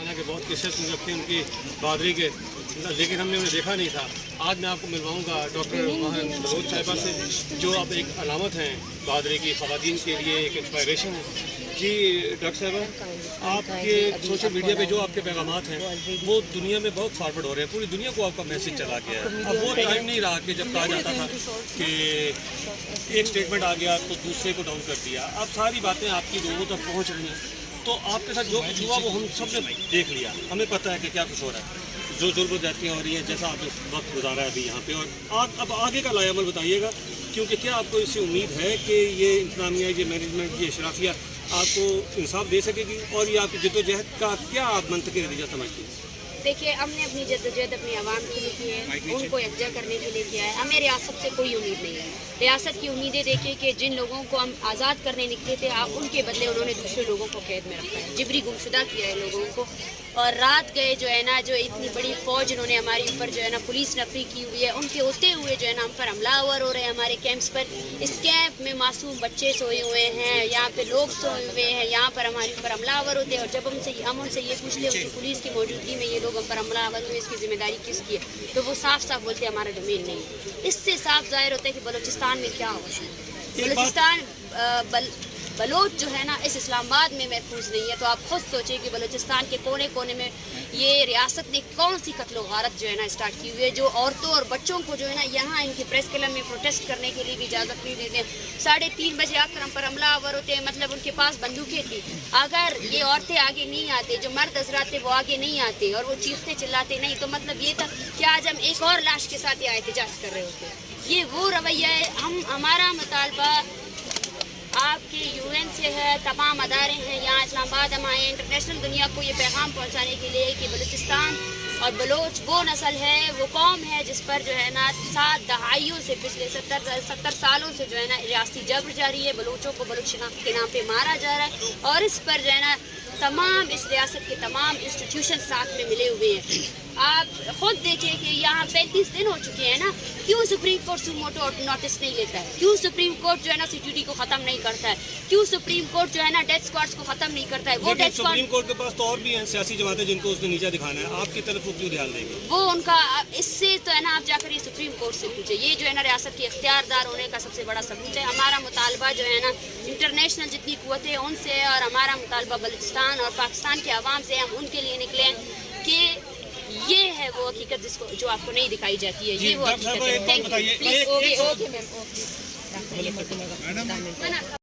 खाना के बहुत किस्से सुन रखे उनकी बहादुरी के, लेकिन हमने उन्हें देखा नहीं था। आज मैं आपको मिलवाऊंगा डॉक्टर बलोच साहिबा से, जो अब एक अलामत हैं बहादुरी की, ख़वातीन के लिए एक इंस्पायरेशन है। जी डॉक्टर साहिबा, आपके सोशल मीडिया पे जो आपके पैगामात हैं वो दुनिया में बहुत फॉरवर्ड हो रहे हैं, पूरी दुनिया को आपका मैसेज चला गया है। अब वो टाइम नहीं रहा कि जब कहा जाता था कि एक स्टेटमेंट आ गया तो दूसरे को डाउन कर दिया। अब सारी बातें आपकी लोगों तक पहुँच रही हैं, तो आपके साथ जो कुछ हुआ वो हम सब ने देख लिया, हमें पता है कि क्या कुछ हो रहा है, जो जुल्म ज़्यादतियाँ हो रही हैं, जैसा आपने वक्त गुजारा है अभी यहाँ पे। और अब आगे का लाएमल बताइएगा, क्योंकि क्या आपको इससे उम्मीद है कि ये इंतज़ामिया, ये मैनेजमेंट, ये अशराफिया आपको इंसाफ दे सकेगी, और ये आपकी जद्दोजहद का क्या आप मंतकी नतीजा समझती हैं? देखिए, हमने अपनी जद्दोजहद अपनी आवाम के लिए की है, उनको यकजा करने के लिए किया है। हमें रियासत से कोई उम्मीद नहीं है। रियासत की उम्मीदें देखिए कि जिन लोगों को हम आज़ाद करने निकले थे, आप उनके बदले उन्होंने दूसरे लोगों को कैद में रखा है, जिबरी गुमशुदा किया है लोगों को। और रात गए जो है ना, जो इतनी बड़ी फ़ौज इन्होंने हमारे ऊपर जो है ना पुलिस नफरी की हुई है, उनके होते हुए जो है ना हम पर हमलावर हो रहे हैं हमारे कैंप्स पर। इस कैंप में मासूम बच्चे सोए हुए हैं, यहाँ पे लोग सोए हुए हैं, यहाँ पर हमारे ऊपर हमलावर होते हैं। और जब हम उनसे ये पूछते हैं कि पुलिस की मौजूदगी में ये लोग हम पर हमलावर हुए, इसकी जिम्मेदारी किसकी है, तो वो साफ साफ बोलते हैं हमारा डोमेन नहीं है। इससे साफ जाहिर होता है कि बलूचिस्तान में क्या हो रहा है। बलूचिस्तान बलोच जो है ना इस इस्लामाबाद में महफूज नहीं है। तो आप खुद सोचिए कि बलूचिस्तान के कोने कोने में ये रियासत ने कौन सी कत्लो गारत जो है ना स्टार्ट की हुई है, जो औरतों और बच्चों को जो है ना यहाँ इनके प्रेस क्लब में प्रोटेस्ट करने के लिए भी इजाज़त नहीं देते। 3:30 बजे आकर हम पर हमलावर होते हैं, मतलब उनके पास बंदूकें थी। अगर ये औरतें आगे नहीं आते, जो मर्द हजरात थे वो आगे नहीं आते और वो चीखते चिल्लाते नहीं, तो मतलब ये था कि आज हम एक और लाश के साथ ये एहतजाज कर रहे होते। ये वो रवैया है। हमारा मुतालबा आपके यूएन से है, तमाम अदारे हैं, यहाँ इस्लामाबाद हम आए इंटरनेशनल दुनिया को ये पैगाम पहुँचाने के लिए कि बलूचिस्तान और बलोच वो नस्ल है, वो कौम है जिस पर जो है ना 7 दहाइयों से, पिछले 70 सालों से जो है ना रियासती जबर जारी है। बलोचों को बलूच के नाम पे मारा जा रहा है, और इस पर जो है ना तमाम इस रियासत के तमाम इंस्टीट्यूशन साथ में मिले हुए हैं। आप खुद देखिए कि यहाँ 35 दिन हो चुके हैं ना, क्यों सुप्रीम कोर्ट सुमोटो नोटिस नहीं लेता है, क्यों सुप्रीम कोर्ट जो है ना सीटीडी को ख़त्म नहीं करता है, क्यों सुप्रीम कोर्ट जो है ना डेथ स्क्वाड्स को ख़त्म नहीं करता है। वो डेथ स्क्वाड, सुप्रीम कोर्ट के पास तो और भी हैं सियासी जमातें जिनको उसने नीचा दिखाना है, आपकी तरफ वो क्यों ध्यान देंगे? वो उनका इससे तो है ना, आप जाकर ये सुप्रीम कोर्ट से पूछे। ये जो है ना रियासत के इख्तियारदार होने का सबसे बड़ा सबूत है। हमारा मुतालबा जो है ना इंटरनेशनल जितनी कुव्वतें हैं उनसे है, और हमारा मुतालबा बलूचिस्तान और पाकिस्तान के अवाम से, हम उनके लिए निकले कि ये है वो हकीकत जिसको जो आपको नहीं दिखाई जाती है। ये वो हकीकत है। Thank you. Please okay ma'am.